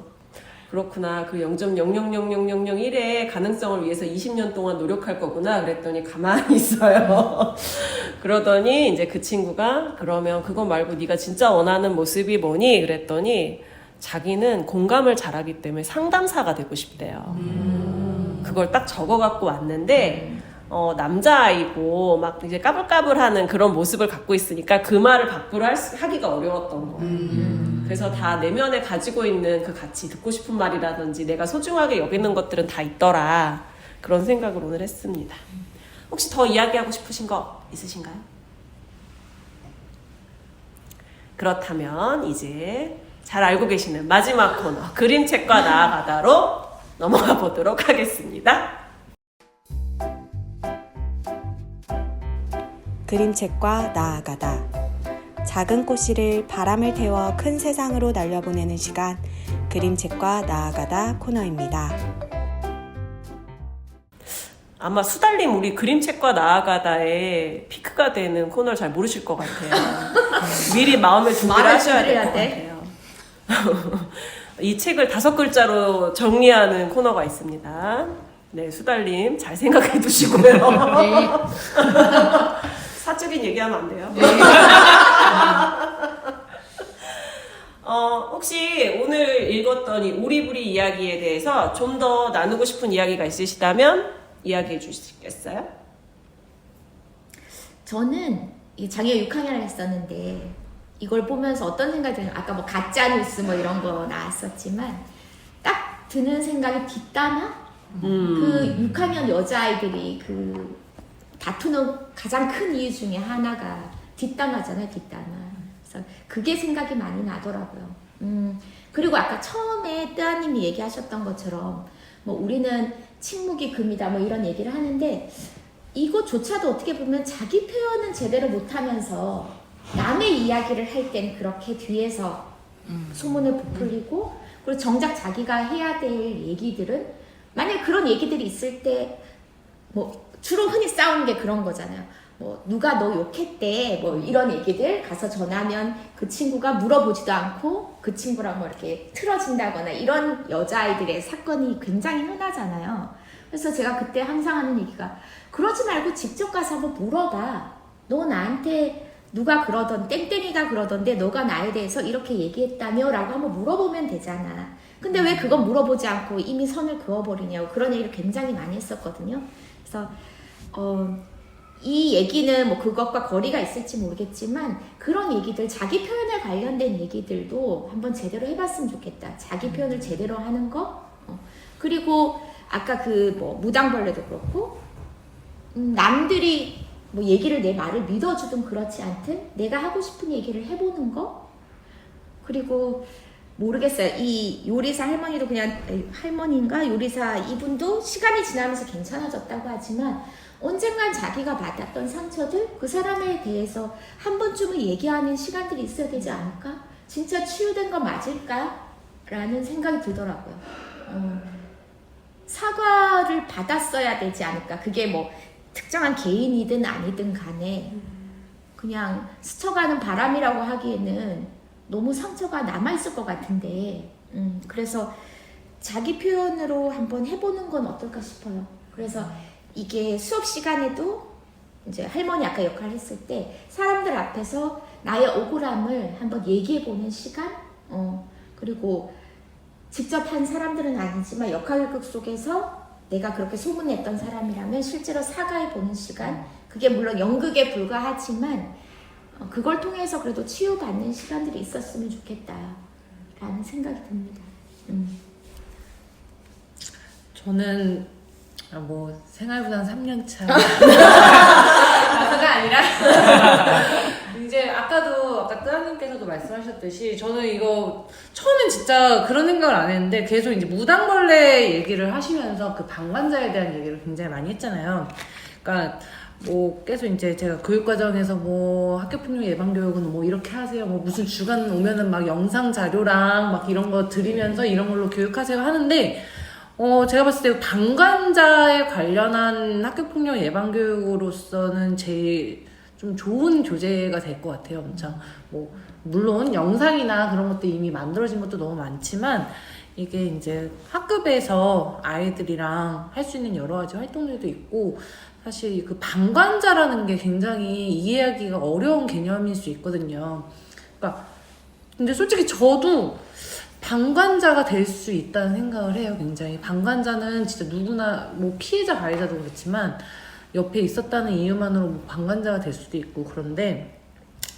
Speaker 1: 그렇구나. 그 0.0000001의 가능성을 위해서 20년 동안 노력할 거구나. 그랬더니 가만히 있어요. 그러더니 이제 그 친구가 그러면 그거 말고 네가 진짜 원하는 모습이 뭐니? 그랬더니 자기는 공감을 잘하기 때문에 상담사가 되고 싶대요. 그걸 딱 적어갖고 왔는데 남자아이고 막 이제 까불까불하는 그런 모습을 갖고 있으니까 그 말을 밖으로 하기가 어려웠던 거예요. 그래서 다 내면에 가지고 있는 그 가치, 듣고 싶은 말이라든지 내가 소중하게 여기는 것들은 다 있더라. 그런 생각을 오늘 했습니다. 혹시 더 이야기하고 싶으신 거 있으신가요? 그렇다면 이제 잘 알고 계시는 마지막 코너 그림책과 나아가다로 넘어가 보도록 하겠습니다.
Speaker 2: 그림책과 나아가다. 작은 꽃씨를 바람을 태워 큰 세상으로 날려보내는 시간, 그림책과 나아가다 코너입니다.
Speaker 1: 아마 수달님 우리 그림책과 나아가다의 피크가 되는 코너를 잘 모르실 것 같아요. 미리 마음의 준비를 하셔야 될 것 같아요. 이 책을 5글자로 정리하는 코너가 있습니다. 네, 수달님 잘 생각해 두시고요.
Speaker 9: 네.
Speaker 1: 사적인 얘기하면 안 돼요.
Speaker 9: 네.
Speaker 1: 혹시 오늘 읽었던 이 오리부리 이야기에 대해서 좀 더 나누고 싶은 이야기가 있으시다면 이야기해 주시겠어요?
Speaker 4: 저는 작년 6학년을 했었는데 이걸 보면서 어떤 생각이 드냐면 아까 뭐 가짜 뉴스 뭐 이런 거 나왔었지만 딱 드는 생각이 뒷담화? 그 6학년 여자아이들이 그 다투는 가장 큰 이유 중에 하나가 뒷담화잖아요, 뒷담화. 그래서 그게 생각이 많이 나더라고요. 그리고 아까 처음에 뜨아님이 얘기하셨던 것처럼 뭐 우리는 침묵이 금이다 뭐 이런 얘기를 하는데 이것조차도 어떻게 보면 자기 표현은 제대로 못하면서 남의 이야기를 할 땐 그렇게 뒤에서 소문을 부풀리고 그리고 정작 자기가 해야 될 얘기들은 만약 그런 얘기들이 있을 때 뭐 주로 흔히 싸우는 게 그런 거잖아요. 뭐 누가 너 욕했대 뭐 이런 얘기들 가서 전하면 그 친구가 물어보지도 않고 그 친구랑 뭐 이렇게 틀어진다거나 이런 여자아이들의 사건이 굉장히 흔하잖아요. 그래서 제가 그때 항상 하는 얘기가 그러지 말고 직접 가서 한번 물어봐. 너 나한테 누가 그러던 땡땡이가 그러던데 너가 나에 대해서 이렇게 얘기했다며 라고 한번 물어보면 되잖아. 근데 왜 그건 물어보지 않고 이미 선을 그어버리냐고 그런 얘기를 굉장히 많이 했었거든요. 그래서 이 얘기는 뭐 그것과 거리가 있을지 모르겠지만 그런 얘기들 자기 표현에 관련된 얘기들도 한번 제대로 해봤으면 좋겠다. 자기 표현을 제대로 하는 거 그리고 아까 그 뭐 무당벌레도 그렇고 남들이 뭐 얘기를 내 말을 믿어주든 그렇지 않든 내가 하고 싶은 얘기를 해보는 거 그리고 모르겠어요. 이 요리사 할머니도 그냥 할머니인가 요리사 이분도 시간이 지나면서 괜찮아졌다고 하지만 언젠간 자기가 받았던 상처들 그 사람에 대해서 한 번쯤은 얘기하는 시간들이 있어야 되지 않을까? 진짜 치유된 거 맞을까? 라는 생각이 들더라고요. 사과를 받았어야 되지 않을까? 그게 뭐 특정한 개인이든 아니든 간에 그냥 스쳐가는 바람이라고 하기에는 너무 상처가 남아있을 것 같은데 그래서 자기 표현으로 한번 해보는 건 어떨까 싶어요. 그래서 이게 수업 시간에도 이제 할머니 아까 역할을 했을 때 사람들 앞에서 나의 억울함을 한번 얘기해보는 시간 그리고 직접 한 사람들은 아니지만 역할극 속에서 내가 그렇게 소문냈던 사람이라면 실제로 사과해보는 시간 그게 물론 연극에 불과하지만 그걸 통해서 그래도 치유받는 시간들이 있었으면 좋겠다라는 생각이 듭니다.
Speaker 10: 저는 뭐 생활보단 3년 차 가서가 아니라 이제 아까 아까 뜨아님께서도 말씀하셨듯이 저는 이거 처음엔 진짜 그런 생각을 안 했는데 계속 이제 무당벌레 얘기를 하시면서 그 방관자에 대한 얘기를 굉장히 많이 했잖아요. 그러니까 뭐 계속 이제 제가 교육과정에서 뭐 학교폭력 예방교육은 뭐 이렇게 하세요. 뭐 무슨 주간 오면은 막 영상 자료랑 막 이런 거 드리면서 이런 걸로 교육하세요 하는데 제가 봤을 때 방관자에 관련한 학교폭력 예방교육으로서는 제일 좀 좋은 교재가 될 것 같아요. 엄청 뭐 물론 영상이나 그런 것도 이미 만들어진 것도 너무 많지만 이게 이제 학급에서 아이들이랑 할 수 있는 여러 가지 활동들도 있고 사실 그 방관자라는 게 굉장히 이해하기가 어려운 개념일 수 있거든요. 그러니까 근데 솔직히 저도 방관자가 될 수 있다는 생각을 해요. 굉장히 방관자는 진짜 누구나 뭐 피해자 가해자도 그렇지만 옆에 있었다는 이유만으로 뭐 방관자가 될 수도 있고 그런데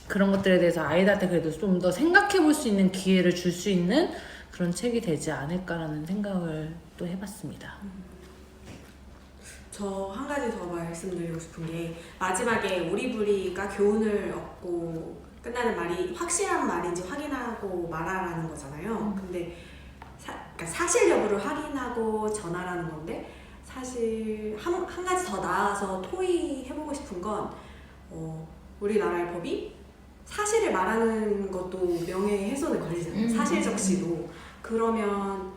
Speaker 10: 그런 것들에 대해서 아이들한테 그래도 좀 더 생각해 볼 수 있는 기회를 줄 수 있는 그런 책이 되지 않을까라는 생각을 또 해봤습니다.
Speaker 8: 저 한 가지 더 말씀드리고 싶은 게 마지막에 오리부리가 교훈을 얻고 끝나는 말이 확실한 말인지 확인하고 말하라는 거잖아요. 근데 그러니까 사실 여부를 확인하고 전하라는 건데 사실 한 가지 더 나아서 토의해보고 싶은 건 우리나라의 법이 사실을 말하는 것도 명예훼손에 걸리잖아요. 사실적시도. 그러면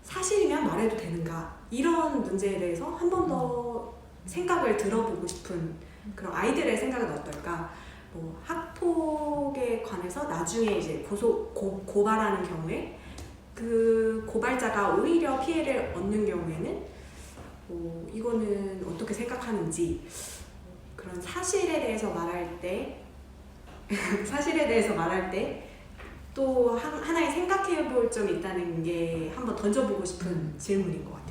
Speaker 8: 사실이면 말해도 되는가? 이런 문제에 대해서 한 번 더 생각을 들어보고 싶은 그런 아이들의 생각은 어떨까? 뭐 학폭에 관해서 나중에 이제 고발하는 경우에 그 고발자가 오히려 피해를 얻는 경우에는 이거는 어떻게 생각하는지 그런 사실에 대해서 말할 때 또 하나의 생각해 볼 점이 있다는 게 한번 던져보고 싶은 질문인 것 같아요.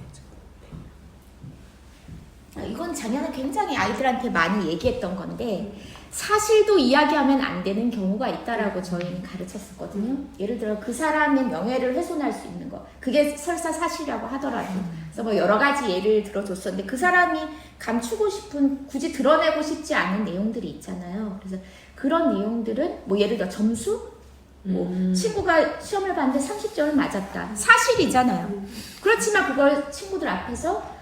Speaker 4: 이건 작년에 굉장히 아이들한테 많이 얘기했던 건데 사실도 이야기하면 안 되는 경우가 있다라고 저희는 가르쳤었거든요. 예를 들어 그 사람의 명예를 훼손할 수 있는 거 그게 설사 사실이라고 하더라도 그래서 뭐 여러 가지 예를 들어줬었는데 그 사람이 감추고 싶은 굳이 드러내고 싶지 않은 내용들이 있잖아요. 그래서 그런 내용들은 뭐 예를 들어 점수 뭐 친구가 시험을 봤는데 30점을 맞았다 사실이잖아요. 그렇지만 그걸 친구들 앞에서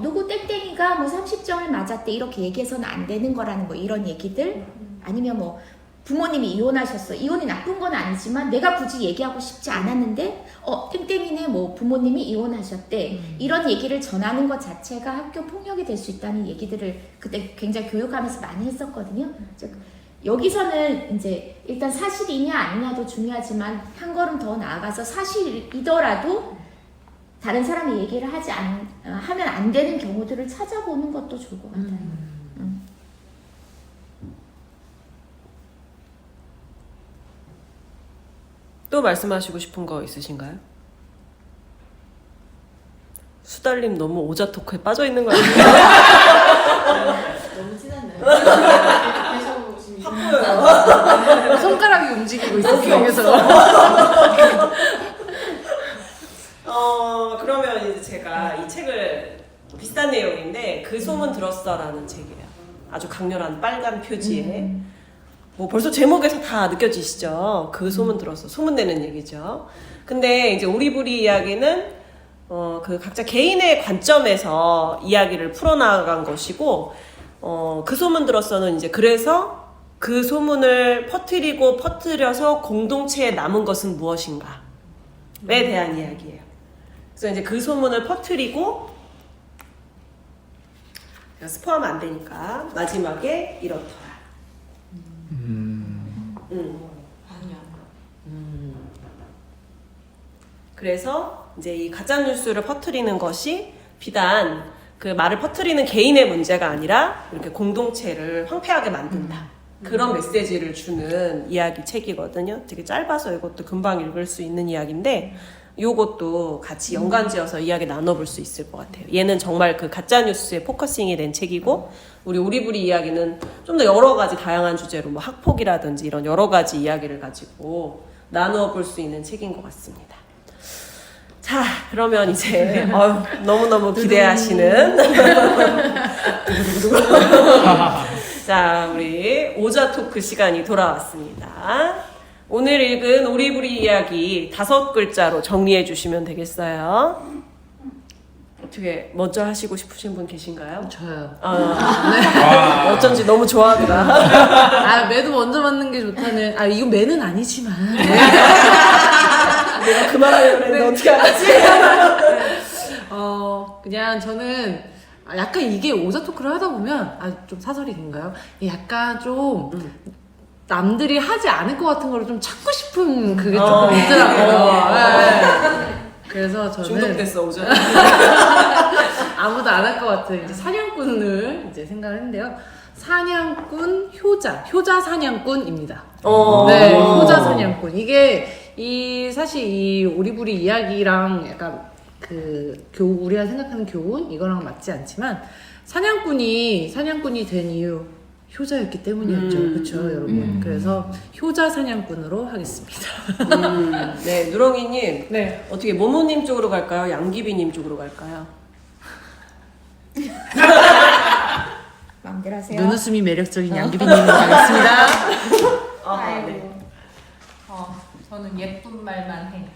Speaker 4: 누구 땡땡이가 뭐 30점을 맞았대 이렇게 얘기해서는 안 되는 거라는 거 이런 얘기들 아니면 뭐 부모님이 이혼하셨어 이혼이 나쁜 건 아니지만 내가 굳이 얘기하고 싶지 않았는데 땡땡이네 뭐 부모님이 이혼하셨대 이런 얘기를 전하는 것 자체가 학교 폭력이 될 수 있다는 얘기들을 그때 굉장히 교육하면서 많이 했었거든요. 여기서는 이제 일단 사실이냐 아니냐도 중요하지만 한 걸음 더 나아가서 사실이더라도 다른 사람이 얘기를 하면 안 되는 경우들을 찾아보는 것도 좋을 것 같아요.
Speaker 1: 또 말씀하시고 싶은 거 있으신가요? 수달님 너무 오자 토크에 빠져 있는 거 아니에요?
Speaker 10: 너무 티났나요? 손가락이 움직이고 있었어요. 그래서
Speaker 1: 그러면 이제 제가 이 책을 비슷한 내용인데 그 소문 들었어라는 책이에요. 아주 강렬한 빨간 표지에 뭐 벌써 제목에서 다 느껴지시죠? 그 소문 들었어. 소문내는 얘기죠. 근데 이제 오리부리 이야기는 그 각자 개인의 관점에서 이야기를 풀어나간 것이고 그 소문 들었어는 이제 그래서 그 소문을 퍼뜨려서 공동체에 남은 것은 무엇인가에 대한 이야기예요. 그래서 이제 그 소문을 퍼뜨리고 제가 스포하면 안 되니까 마지막에 이렇더라. 그래서 이제 이 가짜 뉴스를 퍼뜨리는 것이 비단 그 말을 퍼뜨리는 개인의 문제가 아니라 이렇게 공동체를 황폐하게 만든다. 그런 메시지를 주는 이야기 책이거든요. 되게 짧아서 이것도 금방 읽을 수 있는 이야기인데 요것도 같이 연관지어서 이야기 나눠볼 수 있을 것 같아요. 얘는 정말 그 가짜뉴스에 포커싱이 된 책이고 우리 오리부리 이야기는 좀 더 여러 가지 다양한 주제로 뭐 학폭이라든지 이런 여러 가지 이야기를 가지고 나누어 볼 수 있는 책인 것 같습니다. 자, 그러면 이제 너무너무 기대하시는 자, 우리 오자 토크 시간이 돌아왔습니다. 오늘 읽은 오리부리 이야기 5글자로 정리해 주시면 되겠어요. 어떻게 먼저 하시고 싶으신 분 계신가요?
Speaker 10: 저요.
Speaker 1: 어쩐지 너무 좋아하더라.
Speaker 10: 아, 매도 먼저 맞는 게 좋다는. 아, 이건 매는 아니지만.
Speaker 1: 내가 그만하려고 했는데 어떻게 알았지?
Speaker 10: 그냥 저는 약간 이게 오자 토크를 하다 보면 좀 사설이 긴가요? 약간 좀 남들이 하지 않을 것 같은 거를 좀 찾고 싶은 그게 조금 있더라고요. 네. 그래서 저는
Speaker 1: 중독됐어, 오자.
Speaker 10: 아무도 안 할 것 같은 이제 사냥꾼을 이제 생각을 했는데요. 사냥꾼 효자 사냥꾼입니다. 네, 효자 사냥꾼. 이게 사실 이 오리부리 이야기랑 약간 우리가 생각하는 교훈 이거랑 맞지 않지만 사냥꾼이 된 이유 효자였기 때문이었죠. 그렇죠, 여러분. 그래서 효자 사냥꾼으로 하겠습니다.
Speaker 1: 네, 누렁이님.
Speaker 10: 네.
Speaker 1: 어떻게 모모님 쪽으로 갈까요? 양귀비님 쪽으로 갈까요?
Speaker 4: 마음대로 하세요.
Speaker 10: 눈웃음이 매력적인 양귀비님으로 가겠습니다.
Speaker 1: 네.
Speaker 3: 저는 예쁜 말만 해.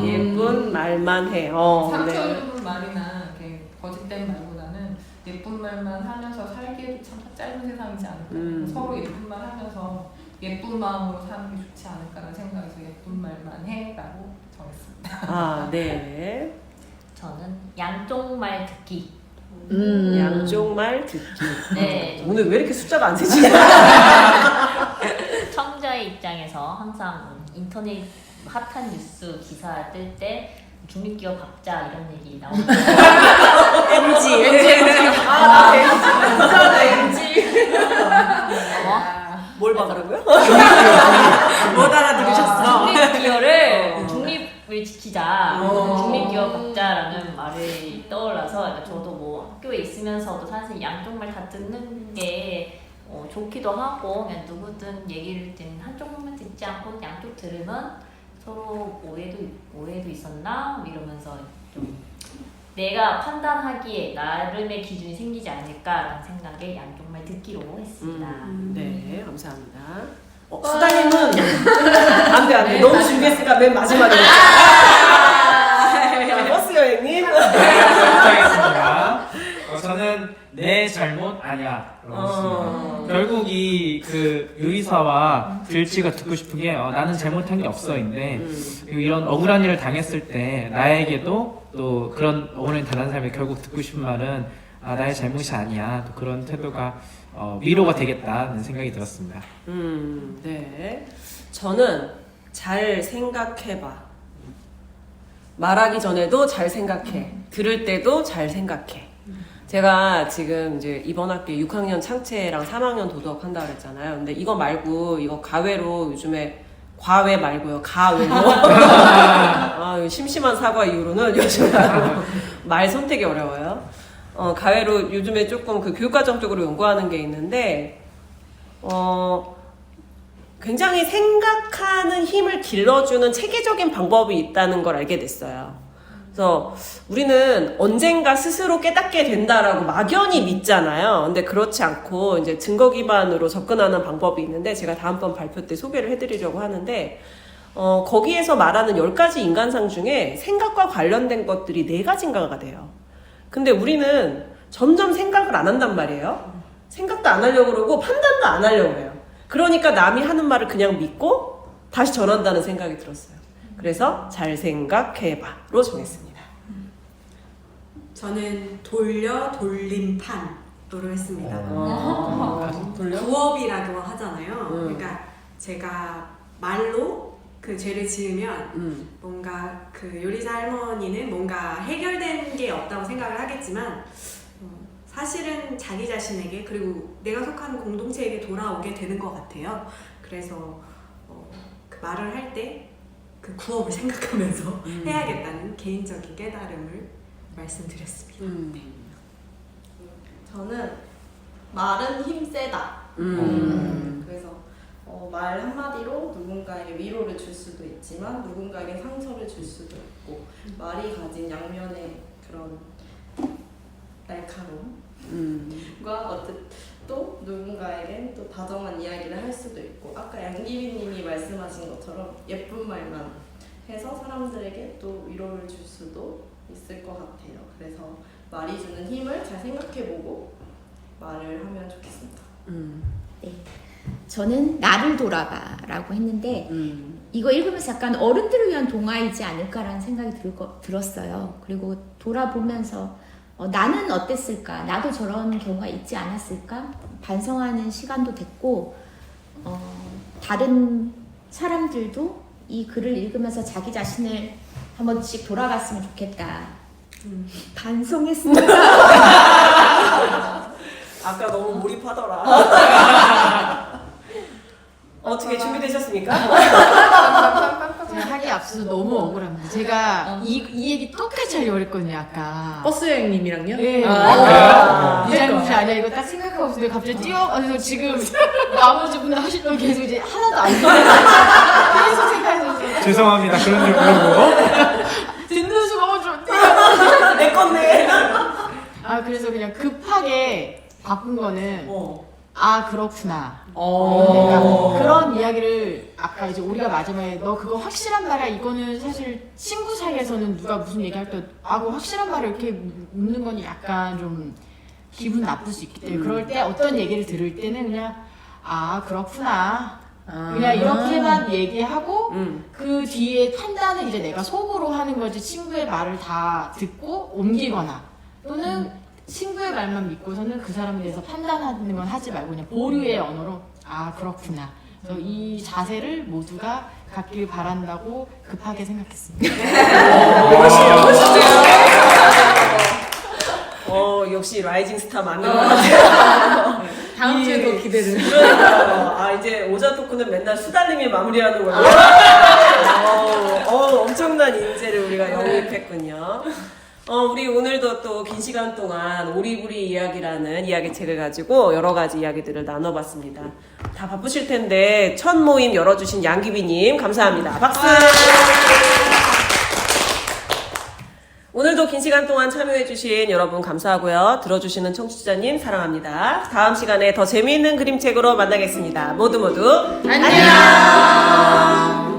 Speaker 1: 예쁜 말만 해.
Speaker 3: 상처
Speaker 1: 네.
Speaker 3: 입은 말이나 이렇게 거짓된 말보다는 예쁜 말만 하면서 살기에도 참 짧은 세상이지 않을까. 서로 예쁜 말 하면서 예쁜 마음으로 사는 게 좋지 않을까라는 생각에서 예쁜 말만 해라고 정했습니다.
Speaker 1: 네.
Speaker 7: 저는 양쪽 말 듣기.
Speaker 1: 양쪽 말 듣기.
Speaker 7: 네.
Speaker 1: 오늘 왜 이렇게 숫자가 안 되지?
Speaker 7: 청자의 입장에서 항상 인터넷 핫한 뉴스 기사 뜰 때 중립기업 박자 이런 얘기 나오고
Speaker 1: 뭘 박으라고요?
Speaker 8: 못 알아들으셨어.
Speaker 7: 중립을 지키자. 중립기업 박자라는 말이 떠올라서 그러니까 저도 뭐 학교에 있으면서도 사실 양쪽 말 다 듣는 게 좋기도 하고 그냥 누구든 얘기를 듣는 한쪽만 듣지 않고 양쪽 들으면 서로 오해도 있었나 이러면서 좀 내가 판단하기에 나름의 기준이 생기지 않을까라는 생각에 양쪽 말 듣기로 했습니다.
Speaker 1: 네, 감사합니다. 수달님은 안돼 너무 준비했으니까 맨 마지막에 버스 여행님.
Speaker 6: 부탁했습니다. 저는 내 잘못 아니야. 결국 이 요리사와 들쥐가 듣고 싶은 게 나는 잘못한 게 없어인데 이런 억울한 일을 당했을 때 나에게도 또 그런 억울한 당한 사람이 결국 듣고 싶은 말은 나의 잘못이 아니야. 또 그런 태도가 위로가 되겠다는 생각이 들었습니다.
Speaker 1: 네. 저는 잘 생각해봐. 말하기 전에도 잘 생각해. 들을 때도 잘 생각해. 제가 지금 이제 이번 학기에 6학년 창체랑 3학년 도덕 한다고 그랬잖아요. 근데 이거 말고 이거 가외로 요즘에 과외 말고요. 가외로. 심심한 사과 이후로는 요즘 말 선택이 어려워요. 가외로 요즘에 조금 교육과정 쪽으로 연구하는 게 있는데 굉장히 생각하는 힘을 길러주는 체계적인 방법이 있다는 걸 알게 됐어요. 그래서 우리는 언젠가 스스로 깨닫게 된다라고 막연히 믿잖아요. 근데 그렇지 않고 이제 증거 기반으로 접근하는 방법이 있는데 제가 다음번 발표 때 소개를 해드리려고 하는데 거기에서 말하는 10가지 인간상 중에 생각과 관련된 것들이 4가지인가가 돼요. 근데 우리는 점점 생각을 안 한단 말이에요. 생각도 안 하려고 그러고 판단도 안 하려고 해요. 그러니까 남이 하는 말을 그냥 믿고 다시 전한다는 생각이 들었어요. 그래서 잘 생각해봐로 정했습니다.
Speaker 8: 저는 돌림판으로 했습니다.
Speaker 1: 돌려?
Speaker 8: 부업이라고 하잖아요. 그러니까 제가 말로 그 죄를 지으면 뭔가 그 요리사 할머니는 뭔가 해결된 게 없다고 생각을 하겠지만 사실은 자기 자신에게 그리고 내가 속한 공동체에게 돌아오게 되는 것 같아요. 그래서 그 말을 할 때 그 구업을 생각하면서 해야겠다는 개인적인 깨달음을 말씀드렸습니다.
Speaker 5: 저는 말은 힘세다. 그래서 말 한마디로 누군가에게 위로를 줄 수도 있지만 누군가에게 상처를 줄 수도 있고 말이 가진 양면의 그런 날카로움과 또 누군가에겐 또 다정한 이야기를 할 수도 있고 아까 양기빈님이 말씀하신 것처럼 예쁜 말만 해서 사람들에게 또 위로를 줄 수도 있을 것 같아요. 그래서 말이 주는 힘을 잘 생각해보고 말을 하면 좋겠습니다.
Speaker 4: 네. 저는 나를 돌아봐라고 했는데 이거 읽으면서 약간 어른들을 위한 동화이지 않을까라는 생각이 들었어요. 그리고 돌아보면서 나는 어땠을까? 나도 저런 경우가 있지 않았을까? 반성하는 시간도 됐고 다른 사람들도 이 글을 읽으면서 자기 자신을 한 번씩 돌아봤으면 좋겠다. 반성했습니다.
Speaker 1: 아까 너무 몰입하더라. 어떻게 준비되셨습니까?
Speaker 9: 제가 하기 앞서서 너무 억울합니다. 제가 이 얘기 똑같이 하려고 그랬거든요, 아까.
Speaker 10: 버스 여행님이랑요?
Speaker 9: 네.
Speaker 10: 아,
Speaker 9: 이 잘못이 아니야. 이거 딱 생각하고 있는데 갑자기 뛰어가서 지금 나머지 분들 하실 때 계속 이제 하나도 안 들리고 계속 생각해서
Speaker 6: 죄송합니다. 그런 줄 모르고.
Speaker 9: 듣는 수가 좀
Speaker 1: 내 건데.
Speaker 9: 아, 그래서 그냥 급하게 바꾼 거는 아, 그렇구나.
Speaker 10: 어.
Speaker 9: 그런 이야기를 아까 이제 우리가 마지막에 너 그거 확실한 말이야. 이거는 사실 친구 사이에서는 누가 무슨 얘기할 때 아, 그 확실한 말을 이렇게 묻는 건 약간 좀 기분 나쁠 수 있기 때문에 그럴 때 어떤 얘기를 들을 때는 그냥 아, 그렇구나. 그냥 이렇게만 얘기하고 그 뒤에 판단은 이제 내가 속으로 하는 거지 친구의 말을 다 듣고 옮기거나 또는 친구의 말만 믿고서는 그 사람에 대해서 판단하는 건 하지 말고 그냥 보류의 언어로 아, 그렇구나. 그래서 이 자세를 모두가 갖길 바란다고 급하게 생각했습니다.
Speaker 1: 역시 라이징 스타 맞는 것 같아요.
Speaker 10: 다음 주에 더 기대를.
Speaker 1: 그러니까요. 아, 이제 오자 토크는 맨날 수달님이 마무리하는 거예요. 엄청난 인재를 우리가 영입했군요. 우리 오늘도 또 긴 시간 동안 오리부리 이야기라는 이야기책을 가지고 여러 가지 이야기들을 나눠봤습니다. 다 바쁘실 텐데 첫 모임 열어주신 양기비님 감사합니다. 박수! 오늘도 긴 시간 동안 참여해주신 여러분 감사하고요. 들어주시는 청취자님 사랑합니다. 다음 시간에 더 재미있는 그림책으로 만나겠습니다. 모두 안녕!